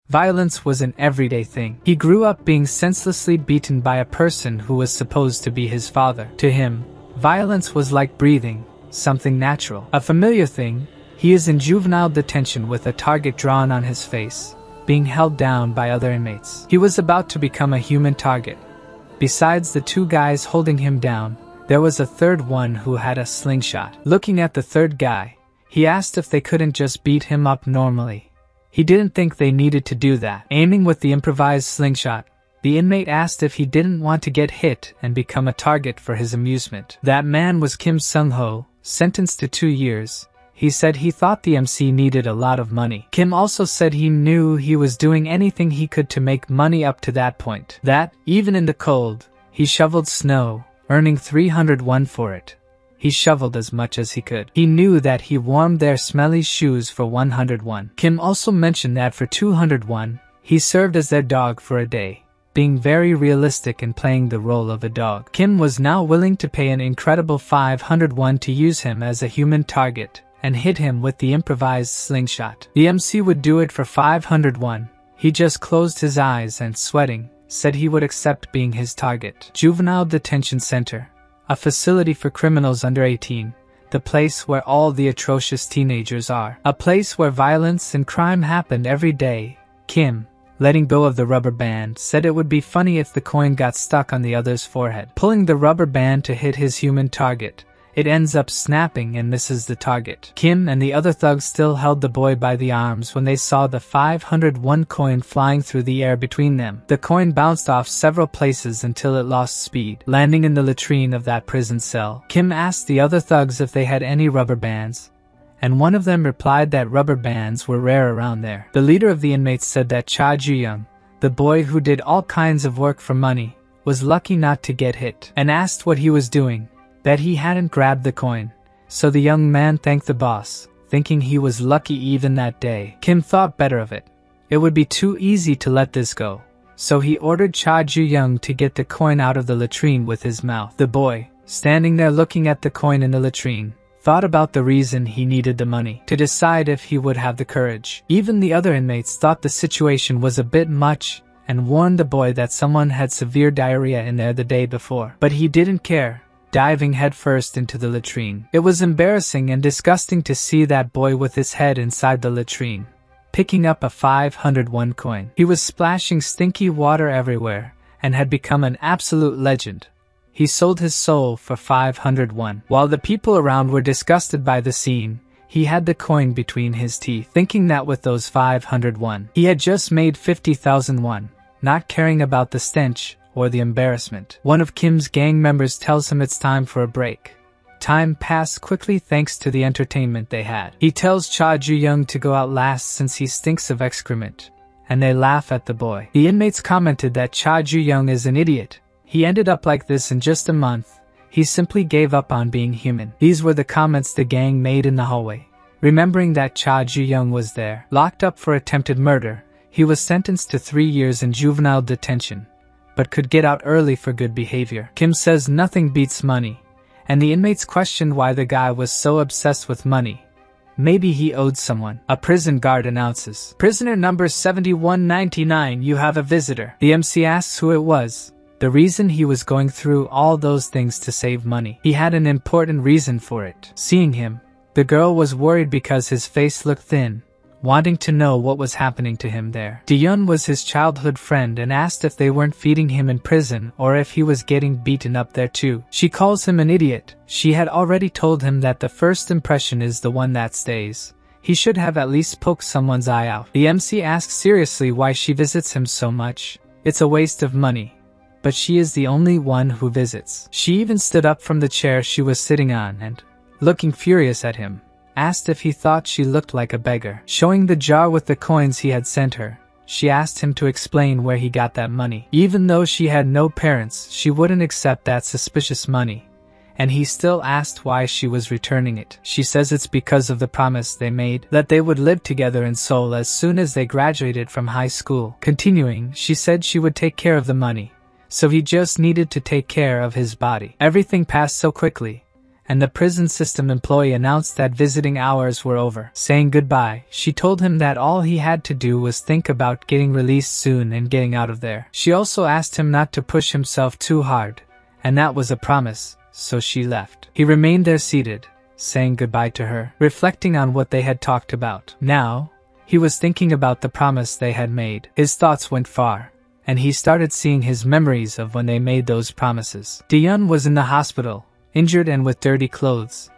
Violence was an everyday thing. He grew up being senselessly beaten by a person who was supposed to be his father. To him, violence was like breathing, something natural, a familiar thing. He is in juvenile detention with a target drawn on his face, being held down by other inmates. He was about to become a human target. Besides the two guys holding him down, there was a third one who had a slingshot. Looking at the third guy, he asked if they couldn't just beat him up normally. He didn't think they needed to do that. Aiming with the improvised slingshot, the inmate asked if he didn't want to get hit and become a target for his amusement. That man was Kim Sung-ho, sentenced to 2 years. He said he thought the MC needed a lot of money. Kim also said he knew he was doing anything he could to make money up to that point. That, even in the cold, he shoveled snow, earning 300 won for it. He shoveled as much as he could. He knew that he warmed their smelly shoes for 100 won. Kim also mentioned that for 200 won, he served as their dog for a day, being very realistic in playing the role of a dog. Kim was now willing to pay an incredible 500 won to use him as a human target and hit him with the improvised slingshot. The MC would do it for 500 won. He just closed his eyes and, sweating, said he would accept being his target. Juvenile Detention Center, a facility for criminals under 18, the place where all the atrocious teenagers are. A place where violence and crime happened every day. Kim, letting go of the rubber band, said it would be funny if the coin got stuck on the other's forehead. Pulling the rubber band to hit his human target, it ends up snapping and misses the target. Kim and the other thugs still held the boy by the arms when they saw the 501 coin flying through the air between them. The coin bounced off several places until it lost speed, landing in the latrine of that prison cell. Kim asked the other thugs if they had any rubber bands, and one of them replied that rubber bands were rare around there. The leader of the inmates said that Cha Ju-young, the boy who did all kinds of work for money, was lucky not to get hit, and asked what he was doing, that he hadn't grabbed the coin. So the young man thanked the boss, thinking he was lucky even that day. Kim thought better of it. It would be too easy to let this go. So he ordered Cha Ju-young to get the coin out of the latrine with his mouth. The boy, standing there looking at the coin in the latrine, thought about the reason he needed the money, to decide if he would have the courage. Even the other inmates thought the situation was a bit much and warned the boy that someone had severe diarrhea in there the day before. But he didn't care, diving headfirst into the latrine. It was embarrassing and disgusting to see that boy with his head inside the latrine, picking up a 501 coin. He was splashing stinky water everywhere and had become an absolute legend. He sold his soul for 501. While the people around were disgusted by the scene, he had the coin between his teeth, thinking that with those 501, he had just made 50,000 won, not caring about the stench or the embarrassment. One of Kim's gang members tells him it's time for a break. Time passed quickly thanks to the entertainment they had. He tells Cha Ju-young to go out last since he stinks of excrement, and they laugh at the boy. The inmates commented that Cha Ju-young is an idiot. He ended up like this in just a month. He simply gave up on being human. These were the comments the gang made in the hallway. Remembering that Cha Ju-young was there, locked up for attempted murder, he was sentenced to 3 years in juvenile detention, but could get out early for good behavior. Kim says nothing beats money, and the inmates questioned why the guy was so obsessed with money. Maybe he owed someone. A prison guard announces, "Prisoner number 7199, you have a visitor." The MC asks who it was. The reason he was going through all those things to save money. He had an important reason for it. Seeing him, the girl was worried because his face looked thin, wanting to know what was happening to him there. Diyun was his childhood friend and asked if they weren't feeding him in prison or if he was getting beaten up there too. She calls him an idiot. She had already told him that the first impression is the one that stays. He should have at least poked someone's eye out. The MC asks seriously why she visits him so much. It's a waste of money. But she is the only one who visits. She even stood up from the chair she was sitting on and, looking furious at him, asked if he thought she looked like a beggar. Showing the jar with the coins he had sent her, she asked him to explain where he got that money. Even though she had no parents, she wouldn't accept that suspicious money, and he still asked why she was returning it. She says it's because of the promise they made, that they would live together in Seoul as soon as they graduated from high school. Continuing, she said she would take care of the money, so he just needed to take care of his body. Everything passed so quickly, and the prison system employee announced that visiting hours were over. Saying goodbye, she told him that all he had to do was think about getting released soon and getting out of there. She also asked him not to push himself too hard, and that was a promise, so she left. He remained there seated, saying goodbye to her, reflecting on what they had talked about. Now, he was thinking about the promise they had made. His thoughts went far, and he started seeing his memories of when they made those promises. Diyun was in the hospital, injured and with dirty clothes.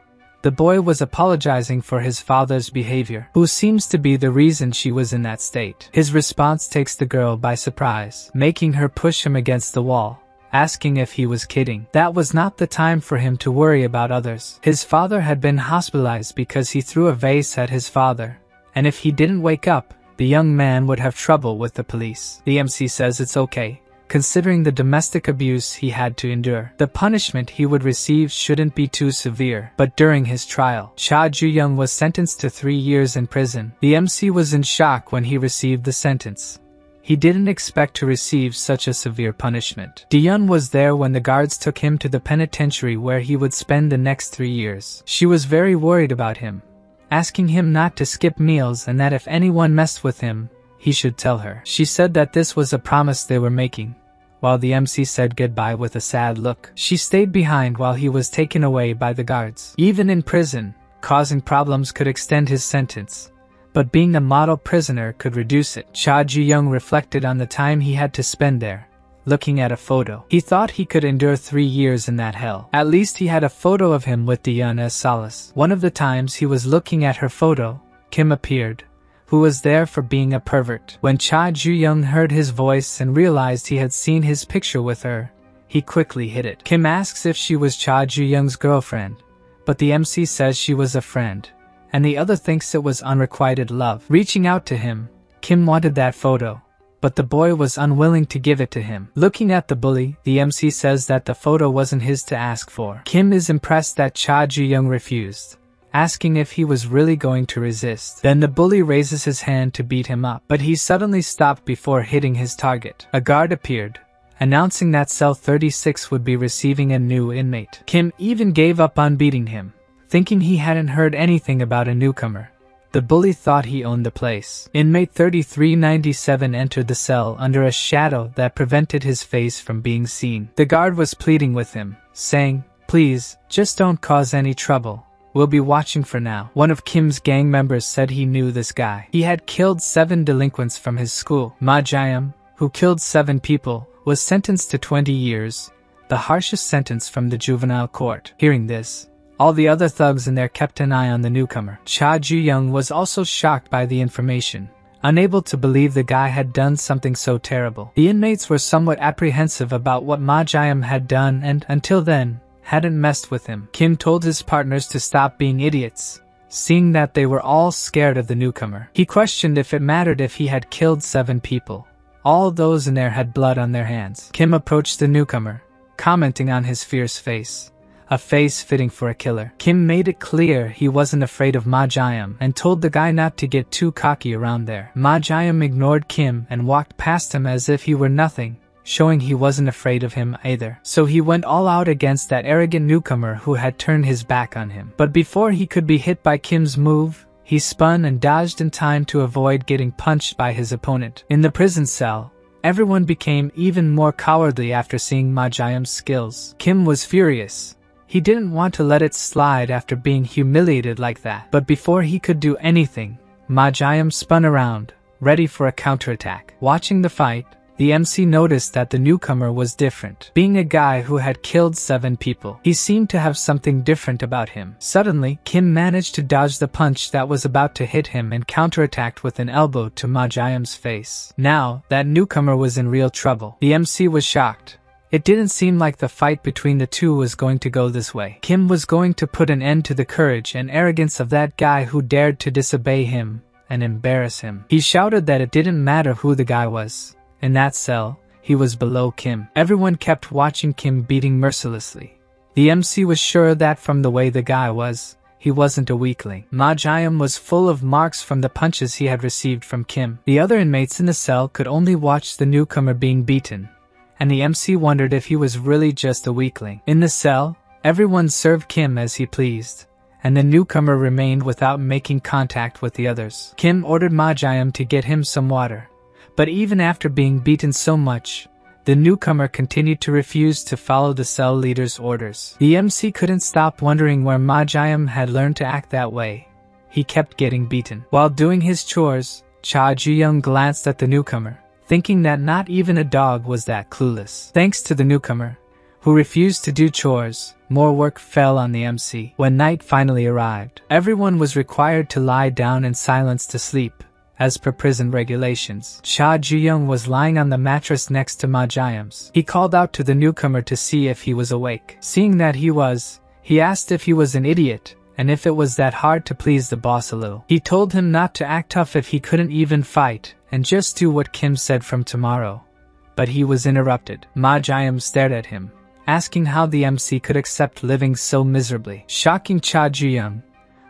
The boy was apologizing for his father's behavior, who seems to be the reason she was in that state. His response takes the girl by surprise, making her push him against the wall, asking if he was kidding. That was not the time for him to worry about others. His father had been hospitalized because he threw a vase at his father, and if he didn't wake up, the young man would have trouble with the police. The MC says it's okay, considering the domestic abuse he had to endure. The punishment he would receive shouldn't be too severe. But during his trial, Cha Ju-young was sentenced to 3 years in prison. The MC was in shock when he received the sentence. He didn't expect to receive such a severe punishment. Diyun was there when the guards took him to the penitentiary where he would spend the next 3 years. She was very worried about him, asking him not to skip meals and that if anyone messed with him, he should tell her. She said that this was a promise they were making, while the MC said goodbye with a sad look. She stayed behind while he was taken away by the guards. Even in prison, causing problems could extend his sentence, but being a model prisoner could reduce it. Cha Ju-young reflected on the time he had to spend there, looking at a photo. He thought he could endure 3 years in that hell. At least he had a photo of him with Diyun as solace. One of the times he was looking at her photo, Kim appeared, who was there for being a pervert. When Cha Ju-young heard his voice and realized he had seen his picture with her, he quickly hid it. Kim asks if she was Cha Ju-young's girlfriend, but the MC says she was a friend, and the other thinks it was unrequited love. Reaching out to him, Kim wanted that photo, but the boy was unwilling to give it to him. Looking at the bully, the MC says that the photo wasn't his to ask for. Kim is impressed that Cha Ju-young refused, asking if he was really going to resist. Then the bully raises his hand to beat him up, but he suddenly stopped before hitting his target. A guard appeared, announcing that cell 36 would be receiving a new inmate. Kim even gave up on beating him, thinking he hadn't heard anything about a newcomer. The bully thought he owned the place. Inmate 3397 entered the cell under a shadow that prevented his face from being seen. The guard was pleading with him, saying, "Please, just don't cause any trouble. We'll be watching for now." One of Kim's gang members said he knew this guy. He had killed 7 delinquents from his school. Ma Jae-yum, who killed 7 people, was sentenced to 20 years, the harshest sentence from the juvenile court. Hearing this, all the other thugs in there kept an eye on the newcomer. Cha Ju-young was also shocked by the information, unable to believe the guy had done something so terrible. The inmates were somewhat apprehensive about what Ma Jae-yum had done and, until then, hadn't messed with him. Kim told his partners to stop being idiots, seeing that they were all scared of the newcomer. He questioned if it mattered if he had killed 7 people. All those in there had blood on their hands. Kim approached the newcomer, commenting on his fierce face, a face fitting for a killer. Kim made it clear he wasn't afraid of Ma Jae-yum and told the guy not to get too cocky around there. Ma Jae-yum ignored Kim and walked past him as if he were nothing, showing he wasn't afraid of him either. So he went all out against that arrogant newcomer who had turned his back on him. But before he could be hit by Kim's move, he spun and dodged in time to avoid getting punched by his opponent. In the prison cell, everyone became even more cowardly after seeing Ma Jae-yum's skills. Kim was furious. He didn't want to let it slide after being humiliated like that. But before he could do anything, Ma Jae-yum spun around, ready for a counterattack. Watching the fight, the MC noticed that the newcomer was different. Being a guy who had killed 7 people, he seemed to have something different about him. Suddenly, Kim managed to dodge the punch that was about to hit him and counterattacked with an elbow to Ma Jae-yum's face. Now, that newcomer was in real trouble. The MC was shocked. It didn't seem like the fight between the two was going to go this way. Kim was going to put an end to the courage and arrogance of that guy who dared to disobey him and embarrass him. He shouted that it didn't matter who the guy was. In that cell, he was below Kim. Everyone kept watching Kim beating mercilessly. The MC was sure that from the way the guy was, he wasn't a weakling. Ma Jae-yum was full of marks from the punches he had received from Kim. The other inmates in the cell could only watch the newcomer being beaten, and the MC wondered if he was really just a weakling. In the cell, Everyone served Kim as he pleased, and the newcomer remained without making contact with the others. Kim ordered Ma Jiam to get him some water, but even after being beaten so much, the newcomer continued to refuse to follow the cell leader's orders. The MC couldn't stop wondering where Ma Jiam had learned to act that way. He kept getting beaten. While doing his chores, Cha Ju-young glanced at the newcomer, thinking that not even a dog was that clueless. Thanks to the newcomer, who refused to do chores, more work fell on the MC. When night finally arrived, everyone was required to lie down in silence to sleep, as per prison regulations. Cha Ju-young was lying on the mattress next to Ma Jiam's. He called out to the newcomer to see if he was awake. Seeing that he was, he asked if he was an idiot, and if it was that hard to please the boss a little. He told him not to act tough if he couldn't even fight, and just do what Kim said from tomorrow. But he was interrupted. Ma Jiam stared at him, asking how the MC could accept living so miserably, shocking Cha Ju-young,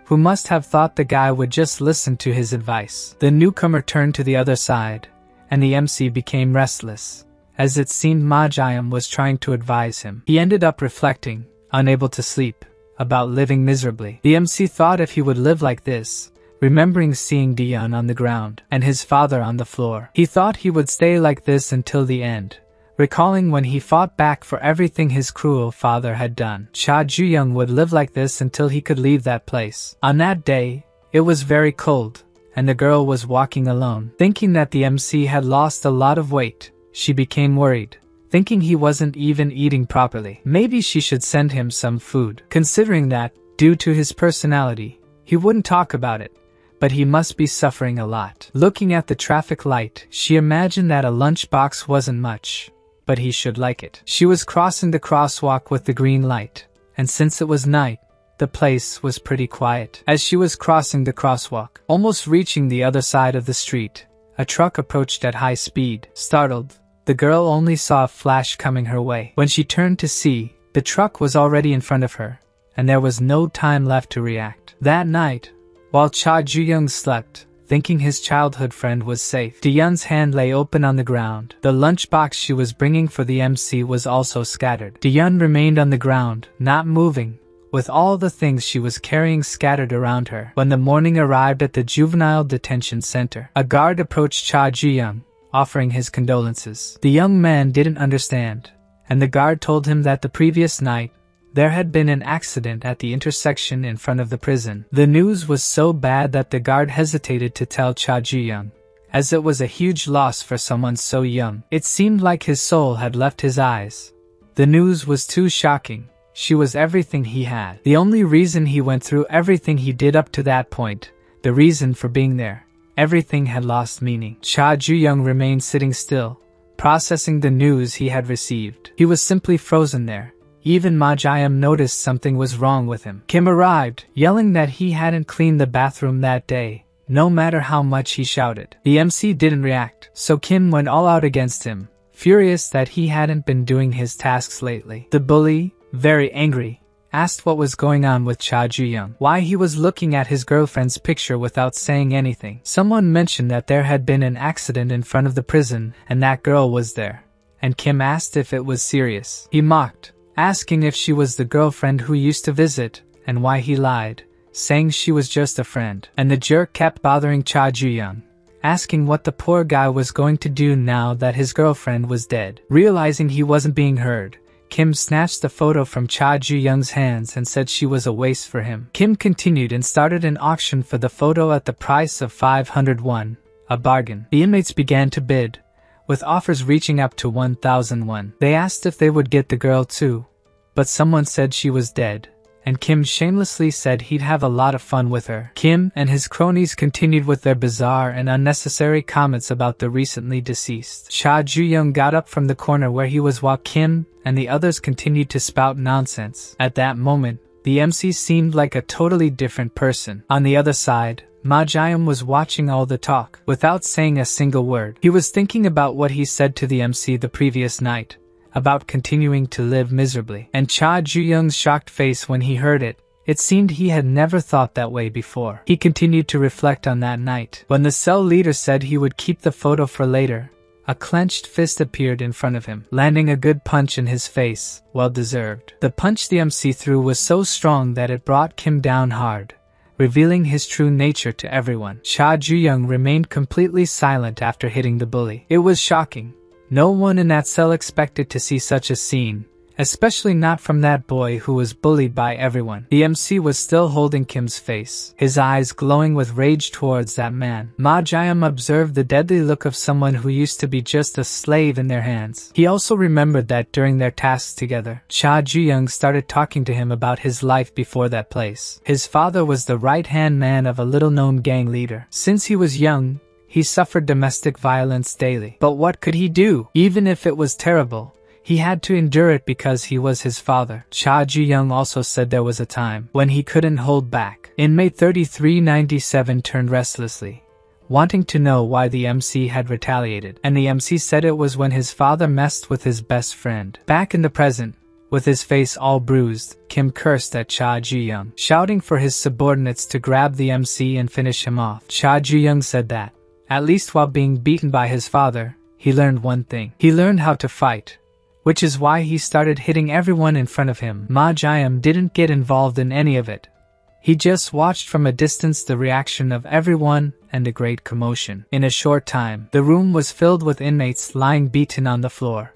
who must have thought the guy would just listen to his advice. The newcomer turned to the other side, and the MC became restless, as it seemed Ma Jiam was trying to advise him. He ended up reflecting, unable to sleep, about living miserably. The MC thought if he would live like this, remembering seeing Dion on the ground and his father on the floor, he thought he would stay like this until the end, recalling when he fought back for everything his cruel father had done. Cha Ju-young would live like this until he could leave that place. On that day, it was very cold, and the girl was walking alone. Thinking that the MC had lost a lot of weight, she became worried, thinking he wasn't even eating properly. Maybe she should send him some food, considering that, due to his personality, he wouldn't talk about it, but he must be suffering a lot. Looking at the traffic light, she imagined that a lunchbox wasn't much, but he should like it. She was crossing the crosswalk with the green light, and since it was night, the place was pretty quiet. As she was crossing the crosswalk, almost reaching the other side of the street, a truck approached at high speed. Startled, the girl only saw a flash coming her way. When she turned to see, the truck was already in front of her, and there was no time left to react. That night, while Cha Ju-young slept, thinking his childhood friend was safe, Diyun's hand lay open on the ground. The lunchbox she was bringing for the MC was also scattered. Diyun remained on the ground, not moving, with all the things she was carrying scattered around her. When the morning arrived at the juvenile detention center, a guard approached Cha Ju-young, offering his condolences. The young man didn't understand, and the guard told him that the previous night, there had been an accident at the intersection in front of the prison. The news was so bad that the guard hesitated to tell Cha Ju-young, as it was a huge loss for someone so young. It seemed like his soul had left his eyes. The news was too shocking. She was everything he had. The only reason he went through everything he did up to that point, the reason for being there, everything had lost meaning. Cha Ju-young remained sitting still, processing the news he had received. He was simply frozen there. Even Ma Jiam noticed something was wrong with him. Kim arrived, yelling that he hadn't cleaned the bathroom that day, no matter how much he shouted. The MC didn't react, so Kim went all out against him, furious that he hadn't been doing his tasks lately. The bully, very angry, asked what was going on with Cha Ju-young, why he was looking at his girlfriend's picture without saying anything. Someone mentioned that there had been an accident in front of the prison and that girl was there, and Kim asked if it was serious. He mocked, asking if she was the girlfriend who used to visit, and why he lied, saying she was just a friend. And the jerk kept bothering Cha Ju-young, asking what the poor guy was going to do now that his girlfriend was dead. Realizing he wasn't being heard, Kim snatched the photo from Cha Ju-young's hands and said she was a waste for him. Kim continued and started an auction for the photo at the price of 500 won, a bargain. The inmates began to bid, with offers reaching up to 1,000 won. They asked if they would get the girl too, but someone said she was dead, and Kim shamelessly said he'd have a lot of fun with her. Kim and his cronies continued with their bizarre and unnecessary comments about the recently deceased. Cha Ju-young got up from the corner where he was while Kim and the others continued to spout nonsense. At that moment, the MC seemed like a totally different person. On the other side, Ma Jiam was watching all the talk, without saying a single word. He was thinking about what he said to the MC the previous night, about continuing to live miserably. And Cha Ju-young's shocked face when he heard it, it seemed he had never thought that way before. He continued to reflect on that night. When the cell leader said he would keep the photo for later, A clenched fist appeared in front of him, landing a good punch in his face, well deserved. The punch the MC threw was so strong that it brought Kim down hard, revealing his true nature to everyone. Cha Ju-young remained completely silent after hitting the bully. It was shocking. No one in that cell expected to see such a scene, especially not from that boy who was bullied by everyone. The MC was still holding Kim's face, his eyes glowing with rage towards that man. Ma Jiam observed the deadly look of someone who used to be just a slave in their hands. He also remembered that during their tasks together, Cha Ju-young started talking to him about his life before that place. His father was the right-hand man of a little-known gang leader. Since he was young, he suffered domestic violence daily. But what could he do? Even if it was terrible, he had to endure it because he was his father. Cha Ju-young also said there was a time when he couldn't hold back. Inmate 3397 turned restlessly, wanting to know why the MC had retaliated, and the MC said it was when his father messed with his best friend. Back in the present, with his face all bruised, Kim cursed at Cha Ju-young, shouting for his subordinates to grab the MC and finish him off. Cha Ju-young said that, at least while being beaten by his father, he learned one thing. He learned how to fight, which is why he started hitting everyone in front of him. Ma Jiam didn't get involved in any of it. He just watched from a distance the reaction of everyone and a great commotion. In a short time, the room was filled with inmates lying beaten on the floor.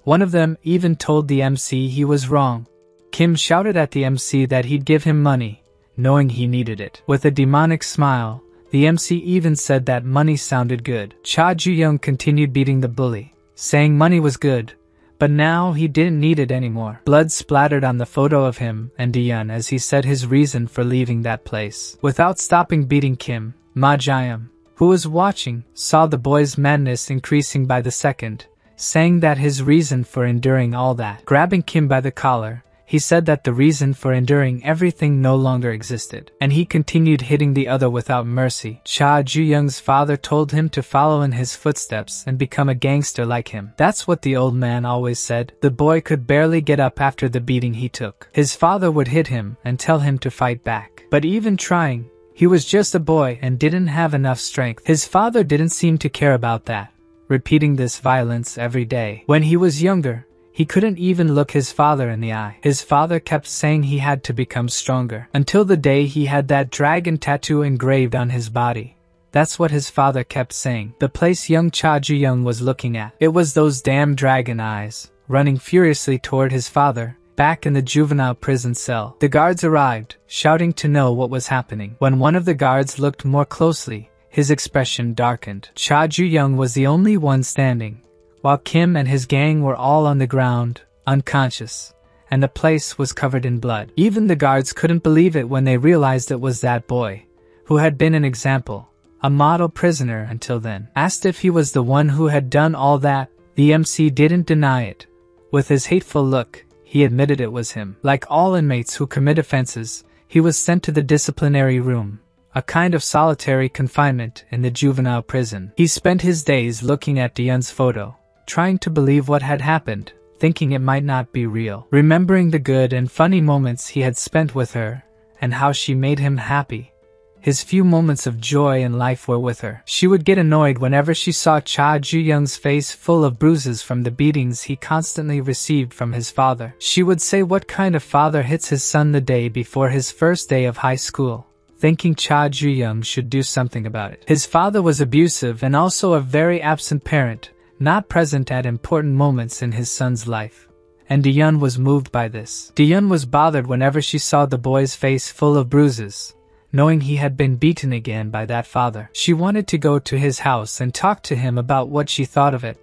One of them even told the MC he was wrong. Kim shouted at the MC that he'd give him money, knowing he needed it. With a demonic smile, the MC even said that money sounded good. Cha Ju-young continued beating the bully, saying money was good, but now he didn't need it anymore. Blood splattered on the photo of him and Diyun as he said his reason for leaving that place. Without stopping beating Kim, Ma Jiam, who was watching, saw the boy's madness increasing by the second, saying that his reason for enduring all that. Grabbing Kim by the collar, he said that the reason for enduring everything no longer existed, and he continued hitting the other without mercy. Cha Ju-young's father told him to follow in his footsteps and become a gangster like him. That's what the old man always said. The boy could barely get up after the beating he took. His father would hit him and tell him to fight back. But even trying, he was just a boy and didn't have enough strength. His father didn't seem to care about that, repeating this violence every day. When he was younger, he couldn't even look his father in the eye. His father kept saying he had to become stronger, until the day he had that dragon tattoo engraved on his body. That's what his father kept saying. The place young Cha Ju-young was looking at, it was those damn dragon eyes, running furiously toward his father, back in the juvenile prison cell. The guards arrived, shouting to know what was happening. When one of the guards looked more closely, his expression darkened. Cha Ju-young was the only one standing, while Kim and his gang were all on the ground, unconscious, and the place was covered in blood. Even the guards couldn't believe it when they realized it was that boy, who had been an example, a model prisoner until then. Asked if he was the one who had done all that, the MC didn't deny it. With his hateful look, he admitted it was him. Like all inmates who commit offenses, he was sent to the disciplinary room, a kind of solitary confinement in the juvenile prison. He spent his days looking at Diyun's photo, trying to believe what had happened, thinking it might not be real, remembering the good and funny moments he had spent with her, and how she made him happy. His few moments of joy in life were with her. She would get annoyed whenever she saw Cha Ju-young's face full of bruises from the beatings he constantly received from his father. She would say, what kind of father hits his son the day before his first day of high school, thinking Cha Ju-young should do something about it. His father was abusive and also a very absent parent, not present at important moments in his son's life, and Diyun was moved by this. Diyun was bothered whenever she saw the boy's face full of bruises, knowing he had been beaten again by that father. She wanted to go to his house and talk to him about what she thought of it,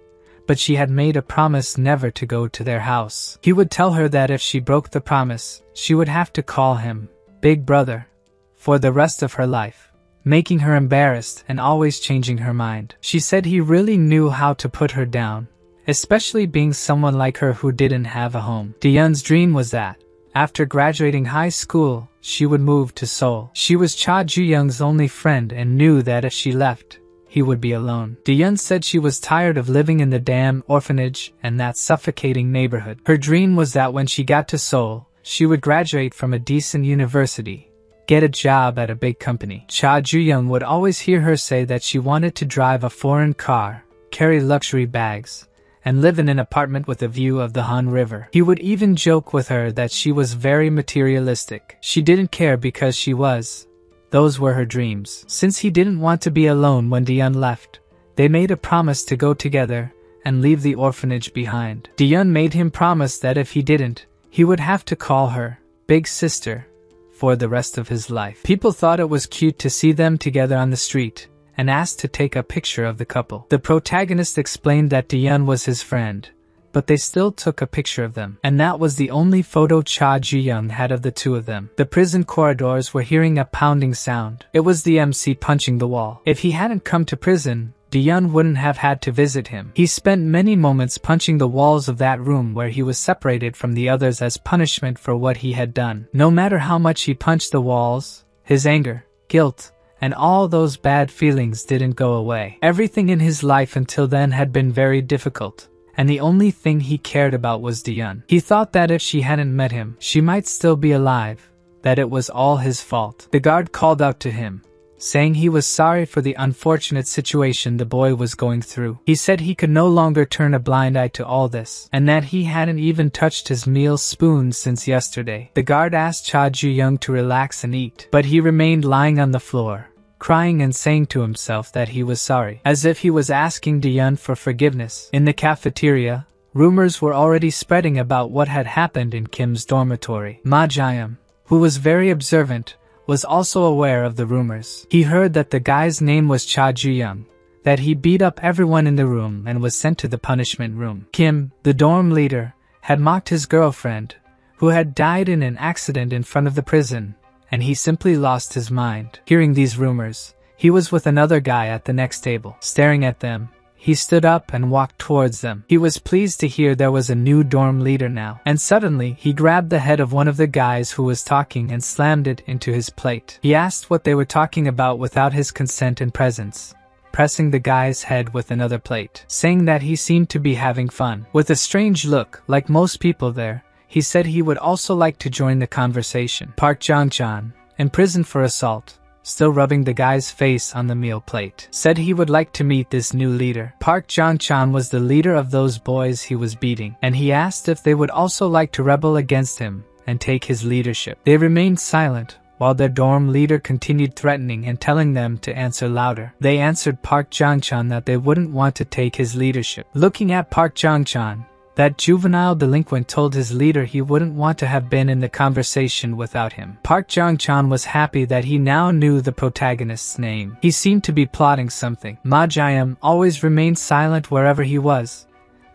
but she had made a promise never to go to their house. He would tell her that if she broke the promise, she would have to call him Big Brother for the rest of her life, making her embarrassed and always changing her mind. She said he really knew how to put her down, especially being someone like her who didn't have a home. Diyun's dream was that, after graduating high school, she would move to Seoul. She was Cha Ju-young's only friend and knew that if she left, he would be alone. Diyun said she was tired of living in the damn orphanage and that suffocating neighborhood. Her dream was that when she got to Seoul, she would graduate from a decent university, get a job at a big company. Cha Ju-young would always hear her say that she wanted to drive a foreign car, carry luxury bags, and live in an apartment with a view of the Han River. He would even joke with her that she was very materialistic. She didn't care because she was. Those were her dreams. Since he didn't want to be alone when Dion left, they made a promise to go together and leave the orphanage behind. Dion made him promise that if he didn't, he would have to call her big sister for the rest of his life. People thought it was cute to see them together on the street and asked to take a picture of the couple. The protagonist explained that Dion was his friend, but they still took a picture of them, and that was the only photo Cha Ji-young had of the two of them. The prison corridors were hearing a pounding sound. It was the MC punching the wall. If he hadn't come to prison, Dion wouldn't have had to visit him. He spent many moments punching the walls of that room where he was separated from the others as punishment for what he had done. No matter how much he punched the walls, his anger, guilt, and all those bad feelings didn't go away. Everything in his life until then had been very difficult, and the only thing he cared about was Dion. He thought that if she hadn't met him, she might still be alive, that it was all his fault. The guard called out to him, saying he was sorry for the unfortunate situation the boy was going through. He said he could no longer turn a blind eye to all this, and that he hadn't even touched his meal spoon since yesterday. The guard asked Cha Ji-young to relax and eat, but he remained lying on the floor, crying and saying to himself that he was sorry, as if he was asking Dion for forgiveness. In the cafeteria, rumors were already spreading about what had happened in Kim's dormitory. Ma Ji-young, who was very observant, was also aware of the rumors. He heard that the guy's name was Cha Ji-young, that he beat up everyone in the room and was sent to the punishment room. Kim, the dorm leader, had mocked his girlfriend, who had died in an accident in front of the prison, and he simply lost his mind. Hearing these rumors, he was with another guy at the next table. Staring at them, he stood up and walked towards them. He was pleased to hear there was a new dorm leader now, and suddenly he grabbed the head of one of the guys who was talking and slammed it into his plate. He asked what they were talking about without his consent and presence, pressing the guy's head with another plate, saying that he seemed to be having fun. With a strange look, like most people there, he said he would also like to join the conversation. Park Jong-chan, in prison for assault, still rubbing the guy's face on the meal plate, said he would like to meet this new leader. Park Jong-chan was the leader of those boys he was beating, and he asked if they would also like to rebel against him and take his leadership. They remained silent, while their dorm leader continued threatening and telling them to answer louder. They answered Park Jong-chan that they wouldn't want to take his leadership. Looking at Park Jong-chan, that juvenile delinquent told his leader he wouldn't want to have been in the conversation without him. Park Jong-chan was happy that he now knew the protagonist's name. He seemed to be plotting something. Ma Ji-young always remained silent wherever he was,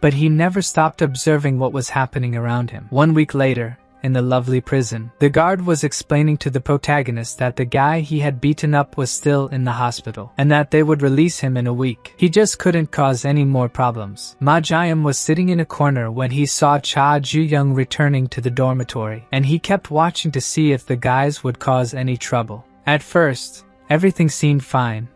but he never stopped observing what was happening around him. 1 week later, in the lovely prison, the guard was explaining to the protagonist that the guy he had beaten up was still in the hospital, and that they would release him in a week. He just couldn't cause any more problems. Ma Ji-young was sitting in a corner when he saw Cha Ji-young returning to the dormitory, and he kept watching to see if the guys would cause any trouble. At first, everything seemed fine,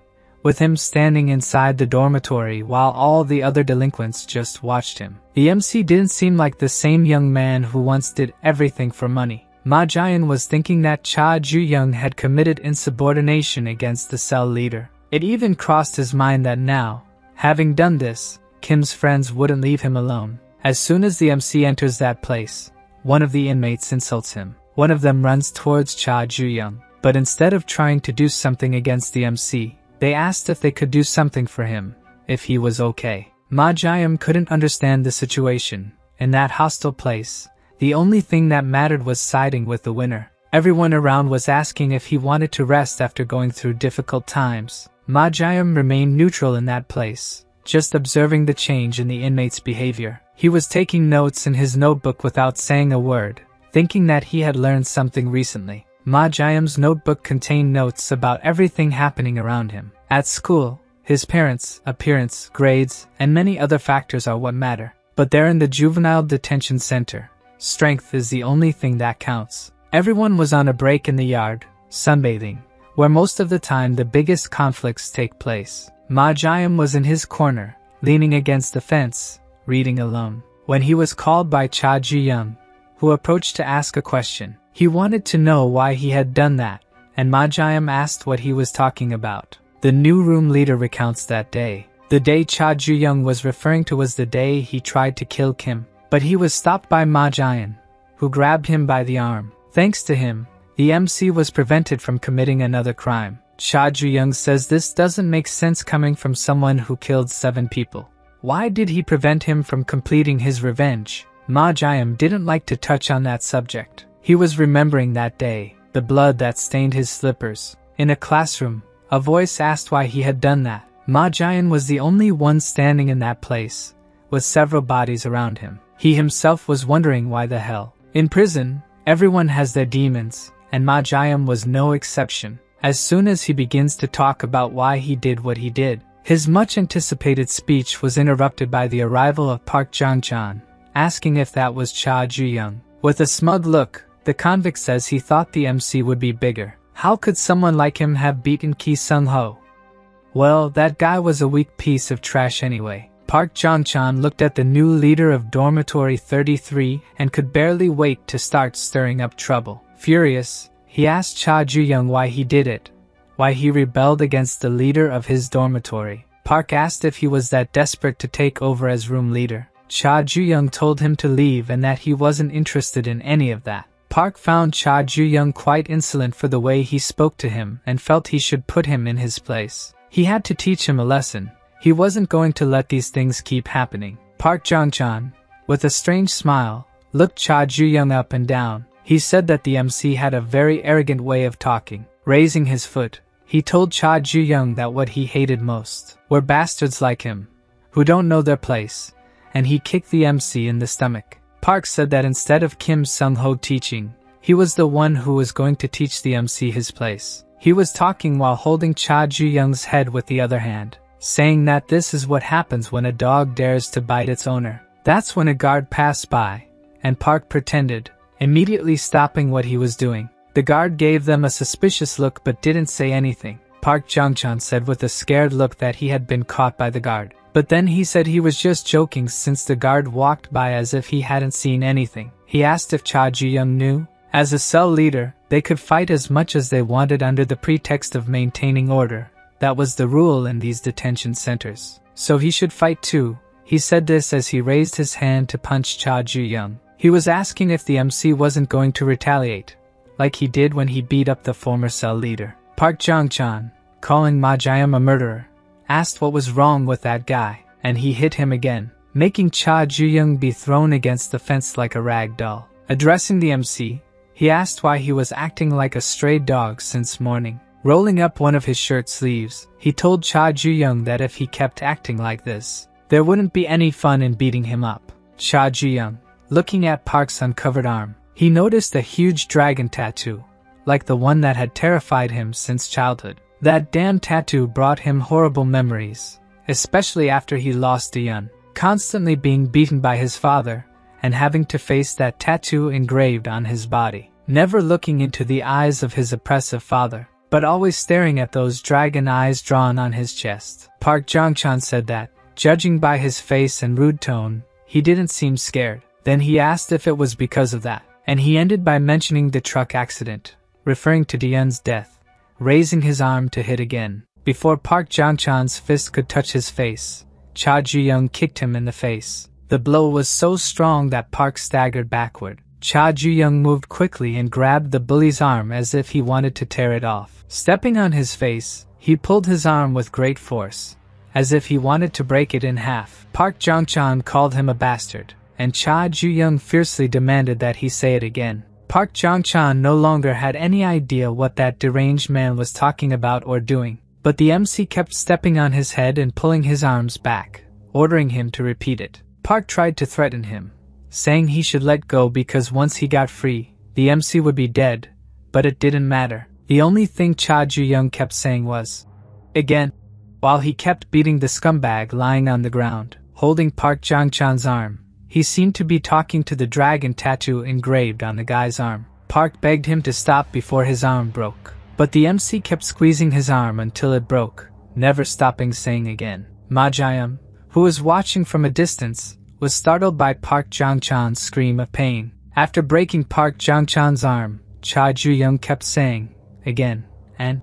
with him standing inside the dormitory while all the other delinquents just watched him. The MC didn't seem like the same young man who once did everything for money. Ma Ji-young was thinking that Cha Ji-young had committed insubordination against the cell leader. It even crossed his mind that now, having done this, Kim's friends wouldn't leave him alone. As soon as the MC enters that place, one of the inmates insults him. One of them runs towards Cha Ji-young, but instead of trying to do something against the MC, they asked if they could do something for him, if he was okay. Ma Ji-young couldn't understand the situation. In that hostile place, the only thing that mattered was siding with the winner. Everyone around was asking if he wanted to rest after going through difficult times. Ma Ji-young remained neutral in that place, just observing the change in the inmate's behavior. He was taking notes in his notebook without saying a word, thinking that he had learned something recently. Ma Ji-young's notebook contained notes about everything happening around him. At school, his parents, appearance, grades, and many other factors are what matter. But there in the juvenile detention center, strength is the only thing that counts. Everyone was on a break in the yard, sunbathing, where most of the time the biggest conflicts take place. Ma Ji-young was in his corner, leaning against the fence, reading alone, when he was called by Cha Ji-young, who approached to ask a question. He wanted to know why he had done that, and Ma Ji-young asked what he was talking about. The new room leader recounts that day. The day Cha Ju-young was referring to was the day he tried to kill Kim, but he was stopped by Ma Jian, who grabbed him by the arm. Thanks to him, the MC was prevented from committing another crime. Cha Ju-young says this doesn't make sense coming from someone who killed 7 people. Why did he prevent him from completing his revenge? Ma Jian didn't like to touch on that subject. He was remembering that day, the blood that stained his slippers. In a classroom, a voice asked why he had done that. Ma Jian was the only one standing in that place, with several bodies around him. He himself was wondering why the hell. In prison, everyone has their demons, and Ma Jian was no exception. As soon as he begins to talk about why he did what he did, his much-anticipated speech was interrupted by the arrival of Park Jong-chan, asking if that was Cha Ju-young. With a smug look, the convict says he thought the MC would be bigger. How could someone like him have beaten Ki Sung-ho? Well, that guy was a weak piece of trash anyway. Park Jong-chan looked at the new leader of Dormitory 33 and could barely wait to start stirring up trouble. Furious, he asked Cha Ju-young why he did it, why he rebelled against the leader of his dormitory. Park asked if he was that desperate to take over as room leader. Cha Ju-young told him to leave and that he wasn't interested in any of that. Park found Cha Ju-young quite insolent for the way he spoke to him and felt he should put him in his place. He had to teach him a lesson. He wasn't going to let these things keep happening. Park Jong-chan, with a strange smile, looked Cha Ju-young up and down. He said that the MC had a very arrogant way of talking. Raising his foot, he told Cha Ju-young that what he hated most were bastards like him, who don't know their place, and he kicked the MC in the stomach. Park said that instead of Kim Sung-ho teaching, he was the one who was going to teach the MC his place. He was talking while holding Cha Ju-young's head with the other hand, saying that this is what happens when a dog dares to bite its owner. That's when a guard passed by, and Park pretended, immediately stopping what he was doing. The guard gave them a suspicious look but didn't say anything. Park Jong-chan said with a scared look that he had been caught by the guard. But then he said he was just joking since the guard walked by as if he hadn't seen anything. He asked if Cha Ju-young knew. As a cell leader, they could fight as much as they wanted under the pretext of maintaining order. That was the rule in these detention centers. So he should fight too. He said this as he raised his hand to punch Cha Ju-young. He was asking if the MC wasn't going to retaliate, like he did when he beat up the former cell leader. Park Jong-chan, calling Ma Jian a murderer, asked what was wrong with that guy, and he hit him again, making Cha Ju-young be thrown against the fence like a rag doll. Addressing the MC, he asked why he was acting like a stray dog since morning. Rolling up one of his shirt sleeves, he told Cha Ju-young that if he kept acting like this, there wouldn't be any fun in beating him up. Cha Ju-young, looking at Park's uncovered arm, he noticed a huge dragon tattoo, like the one that had terrified him since childhood. That damn tattoo brought him horrible memories, especially after he lost Diyun, constantly being beaten by his father, and having to face that tattoo engraved on his body. Never looking into the eyes of his oppressive father, but always staring at those dragon eyes drawn on his chest. Park Jong-chan said that, judging by his face and rude tone, he didn't seem scared. Then he asked if it was because of that, and he ended by mentioning the truck accident, referring to Diyun's death, raising his arm to hit again. Before Park Jong-chan's fist could touch his face, Cha Ju-young kicked him in the face. The blow was so strong that Park staggered backward. Cha Ju-young moved quickly and grabbed the bully's arm as if he wanted to tear it off. Stepping on his face, he pulled his arm with great force, as if he wanted to break it in half. Park Jong-chan called him a bastard, and Cha Ju-young fiercely demanded that he say it again. Park Jong-chan no longer had any idea what that deranged man was talking about or doing, but the MC kept stepping on his head and pulling his arms back, ordering him to repeat it. Park tried to threaten him, saying he should let go because once he got free, the MC would be dead, but it didn't matter. The only thing Cha Ju-young kept saying was, again, while he kept beating the scumbag lying on the ground, holding Park Jong-chan's arm. He seemed to be talking to the dragon tattoo engraved on the guy's arm. Park begged him to stop before his arm broke, but the MC kept squeezing his arm until it broke, never stopping saying again. Ma Jian, who was watching from a distance, was startled by Park Jong-chan's scream of pain. After breaking Park Jong-chan's arm, Cha Ju-young kept saying, again, and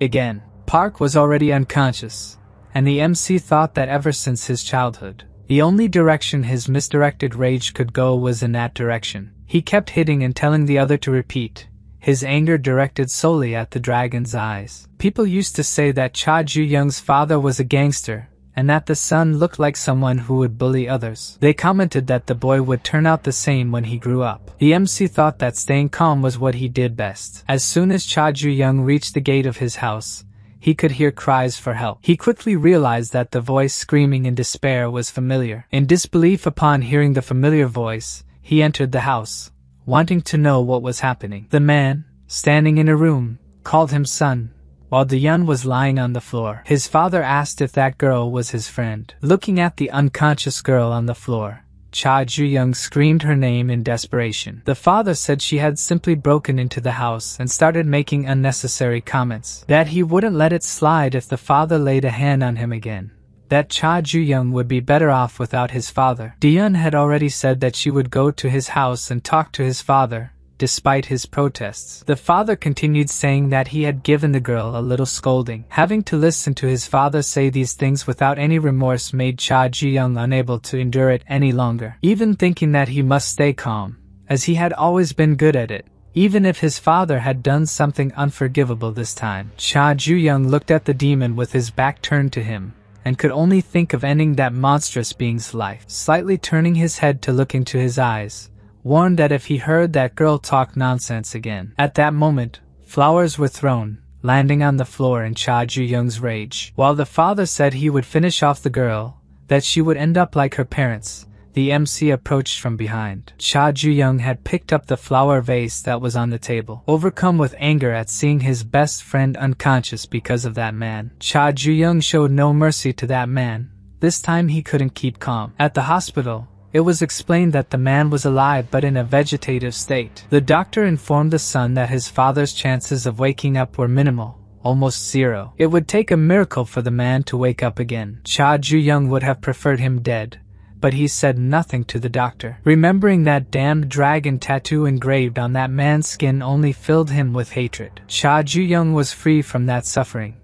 again. Park was already unconscious, and the MC thought that ever since his childhood, the only direction his misdirected rage could go was in that direction. He kept hitting and telling the other to repeat, his anger directed solely at the dragon's eyes. People used to say that Cha Ju-young's father was a gangster, and that the son looked like someone who would bully others. They commented that the boy would turn out the same when he grew up. The MC thought that staying calm was what he did best. As soon as Cha Ju-young reached the gate of his house, he could hear cries for help. He quickly realized that the voice screaming in despair was familiar. In disbelief upon hearing the familiar voice, he entered the house, wanting to know what was happening. The man, standing in a room, called him son, while Diyun was lying on the floor. His father asked if that girl was his friend. Looking at the unconscious girl on the floor, Cha Ju-young screamed her name in desperation. The father said she had simply broken into the house and started making unnecessary comments, that he wouldn't let it slide if the father laid a hand on him again, that Cha Ju-young would be better off without his father. Diyun had already said that she would go to his house and talk to his father, despite his protests. The father continued saying that he had given the girl a little scolding. Having to listen to his father say these things without any remorse made Cha Ju-young unable to endure it any longer. Even thinking that he must stay calm, as he had always been good at it, even if his father had done something unforgivable this time. Cha Ju-young looked at the demon with his back turned to him, and could only think of ending that monstrous being's life. Slightly turning his head to look into his eyes, warned that if he heard that girl talk nonsense again. At that moment, flowers were thrown, landing on the floor in Cha Ju-young's rage. While the father said he would finish off the girl, that she would end up like her parents, the MC approached from behind. Cha Ju-young had picked up the flower vase that was on the table. Overcome with anger at seeing his best friend unconscious because of that man, Cha Ju-young showed no mercy to that man. This time he couldn't keep calm. At the hospital, it was explained that the man was alive but in a vegetative state. The doctor informed the son that his father's chances of waking up were minimal, almost zero. It would take a miracle for the man to wake up again. Cha Ju-young would have preferred him dead, but he said nothing to the doctor. Remembering that damned dragon tattoo engraved on that man's skin only filled him with hatred. Cha Ju-young was free from that suffering.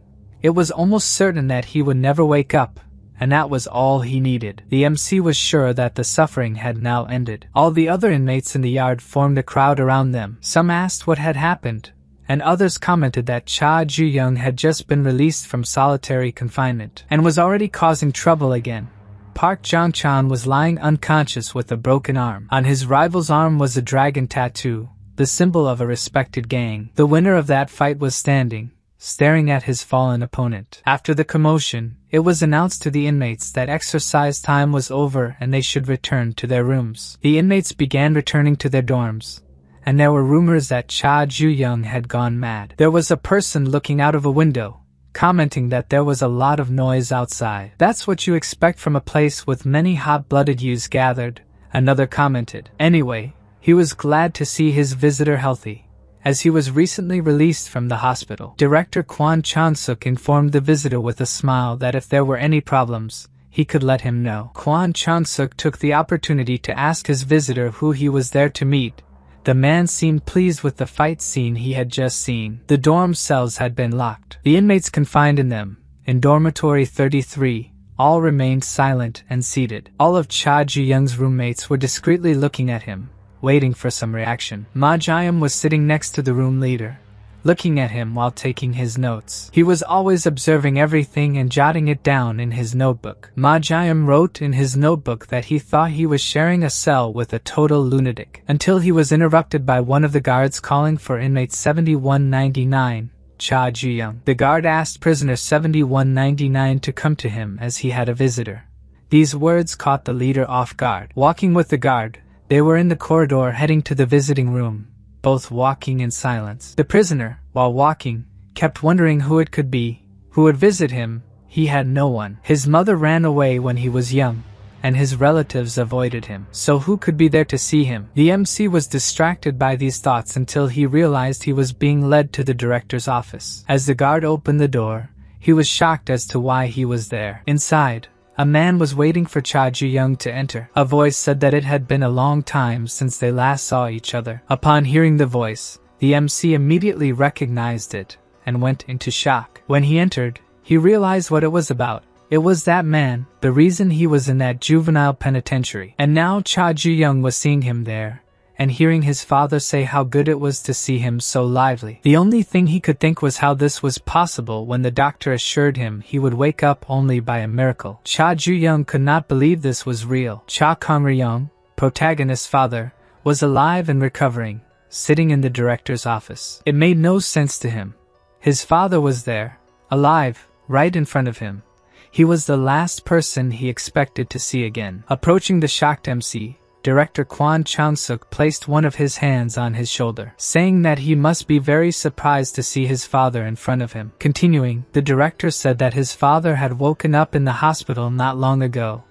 It was almost certain that he would never wake up, and that was all he needed. The MC was sure that the suffering had now ended. All the other inmates in the yard formed a crowd around them. Some asked what had happened, and others commented that Cha Ju-young had just been released from solitary confinement, and was already causing trouble again. Park Jong-chan was lying unconscious with a broken arm. On his rival's arm was a dragon tattoo, the symbol of a respected gang. The winner of that fight was standing, staring at his fallen opponent. After the commotion, it was announced to the inmates that exercise time was over and they should return to their rooms. The inmates began returning to their dorms, and there were rumors that Cha Ju-young had gone mad. There was a person looking out of a window, commenting that there was a lot of noise outside. That's what you expect from a place with many hot-blooded youths gathered, another commented. Anyway, he was glad to see his visitor healthy, as he was recently released from the hospital. Director Kwon Chang-suk informed the visitor with a smile that if there were any problems, he could let him know. Kwon Chang-suk took the opportunity to ask his visitor who he was there to meet. The man seemed pleased with the fight scene he had just seen. The dorm cells had been locked. The inmates confined in them, in dormitory 33, all remained silent and seated. All of Cha Ju-young's roommates were discreetly looking at him, waiting for some reaction. Ma Jae-yum was sitting next to the room leader, looking at him while taking his notes. He was always observing everything and jotting it down in his notebook. Ma Jae-yum wrote in his notebook that he thought he was sharing a cell with a total lunatic, until he was interrupted by one of the guards calling for inmate 7199, Cha Ju-young. The guard asked prisoner 7199 to come to him as he had a visitor. These words caught the leader off guard. Walking with the guard, they were in the corridor heading to the visiting room, both walking in silence. The prisoner, while walking, kept wondering who it could be, who would visit him. He had no one. His mother ran away when he was young, and his relatives avoided him. So who could be there to see him? The MC was distracted by these thoughts until he realized he was being led to the director's office. As the guard opened the door, he was shocked as to why he was there. Inside, a man was waiting for Cha Ju-young to enter. A voice said that it had been a long time since they last saw each other. Upon hearing the voice, the MC immediately recognized it and went into shock. When he entered, he realized what it was about. It was that man, the reason he was in that juvenile penitentiary. And now Cha Ju-young was seeing him there, and hearing his father say how good it was to see him so lively. The only thing he could think was how this was possible when the doctor assured him he would wake up only by a miracle. Cha Ju-young could not believe this was real. Cha Kong-ryung, protagonist's father, was alive and recovering, sitting in the director's office. It made no sense to him. His father was there, alive, right in front of him. He was the last person he expected to see again. Approaching the shocked MC, director Kwon Chang-suk placed one of his hands on his shoulder, saying that he must be very surprised to see his father in front of him. Continuing, the director said that his father had woken up in the hospital not long ago,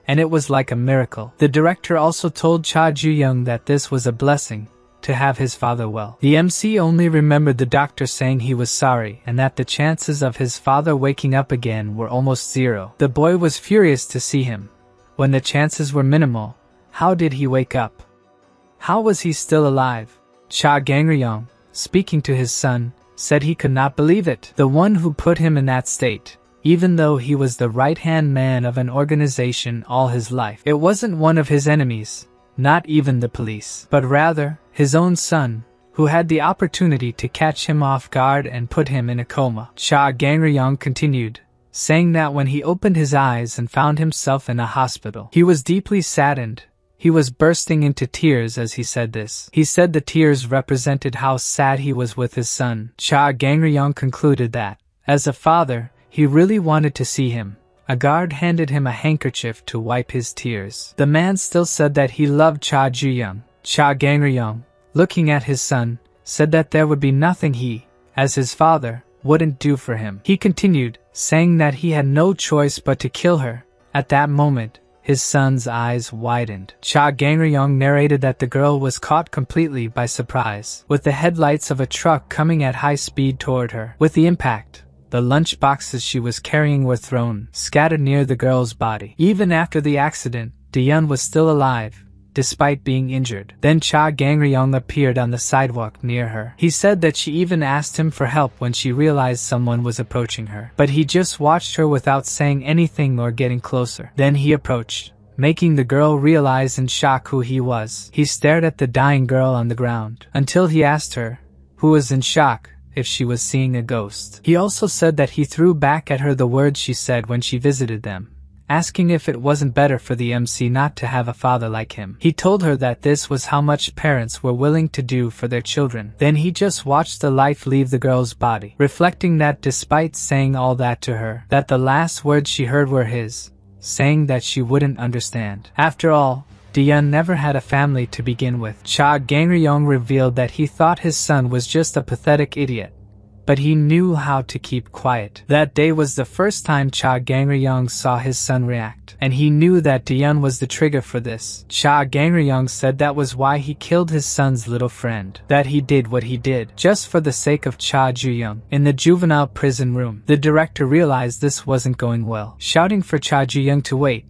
and it was like a miracle. The director also told Cha Ju-young that this was a blessing, to have his father well. The MC only remembered the doctor saying he was sorry and that the chances of his father waking up again were almost zero. The boy was furious to see him. When the chances were minimal, how did he wake up? How was he still alive? Cha Gang-ryung, speaking to his son, said he could not believe it. The one who put him in that state, even though he was the right-hand man of an organization all his life. It wasn't one of his enemies, not even the police, but rather his own son, who had the opportunity to catch him off guard and put him in a coma. Cha Gang-ryung continued, saying that when he opened his eyes and found himself in a hospital, he was deeply saddened. He was bursting into tears as he said this. He said the tears represented how sad he was with his son. Cha Gang-ryung concluded that, as a father, he really wanted to see him. A guard handed him a handkerchief to wipe his tears. The man still said that he loved Cha Ju-young. Cha Gang-ryung, looking at his son, said that there would be nothing he, as his father, wouldn't do for him. He continued, saying that he had no choice but to kill her. At that moment, his son's eyes widened. Cha Gang-ryung narrated that the girl was caught completely by surprise, with the headlights of a truck coming at high speed toward her. With the impact, the lunch boxes she was carrying were thrown, scattered near the girl's body. Even after the accident, Daeun was still alive, despite being injured. Then Cha Gang-ryung appeared on the sidewalk near her. He said that she even asked him for help when she realized someone was approaching her. But he just watched her without saying anything or getting closer. Then he approached, making the girl realize in shock who he was. He stared at the dying girl on the ground, until he asked her, who was in shock, if she was seeing a ghost. He also said that he threw back at her the words she said when she visited them, asking if it wasn't better for the MC not to have a father like him. He told her that this was how much parents were willing to do for their children. Then he just watched the life leave the girl's body, reflecting that despite saying all that to her, that the last words she heard were his, saying that she wouldn't understand. After all, Daeun never had a family to begin with. Cha Gang-ryung revealed that he thought his son was just a pathetic idiot, but he knew how to keep quiet. That day was the first time Cha Gang-ryung saw his son react, and he knew that Daeun was the trigger for this. Cha Gang-ryung said that was why he killed his son's little friend, that he did what he did just for the sake of Cha Ju-young. In the juvenile prison room, the director realized this wasn't going well, shouting for Cha Ju-young to wait,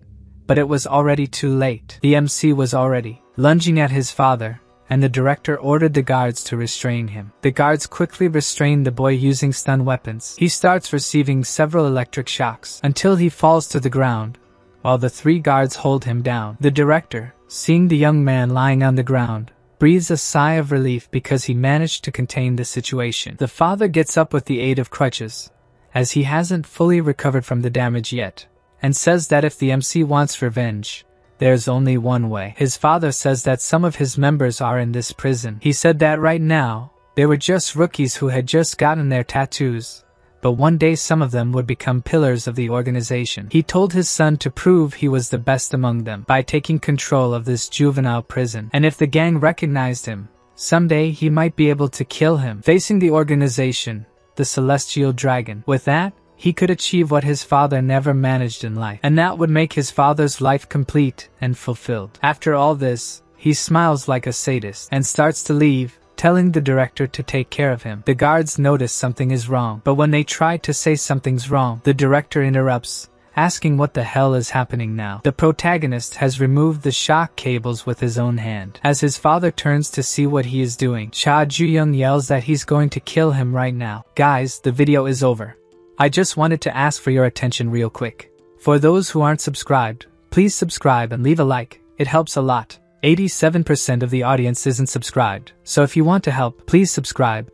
but it was already too late. The MC was already lunging at his father, and the director ordered the guards to restrain him. The guards quickly restrained the boy using stun weapons. He starts receiving several electric shocks until he falls to the ground, while the three guards hold him down. The director, seeing the young man lying on the ground, breathes a sigh of relief because he managed to contain the situation. The father gets up with the aid of crutches, as he hasn't fully recovered from the damage yet, and says that if the MC wants revenge, there's only one way. His father says that some of his members are in this prison. He said that right now, they were just rookies who had just gotten their tattoos, but one day some of them would become pillars of the organization. He told his son to prove he was the best among them by taking control of this juvenile prison, and if the gang recognized him, someday he might be able to kill him. Facing the organization, the Celestial Dragon. With that, he could achieve what his father never managed in life, and that would make his father's life complete and fulfilled. After all this, he smiles like a sadist and starts to leave, telling the director to take care of him. The guards notice something is wrong, but when they try to say something's wrong, the director interrupts, asking what the hell is happening now. The protagonist has removed the shock cables with his own hand. As his father turns to see what he is doing, Cha Ju-young yells that he's going to kill him right now. Guys, the video is over. I just wanted to ask for your attention real quick. For those who aren't subscribed, please subscribe and leave a like, it helps a lot. 87% of the audience isn't subscribed, so if you want to help, please subscribe.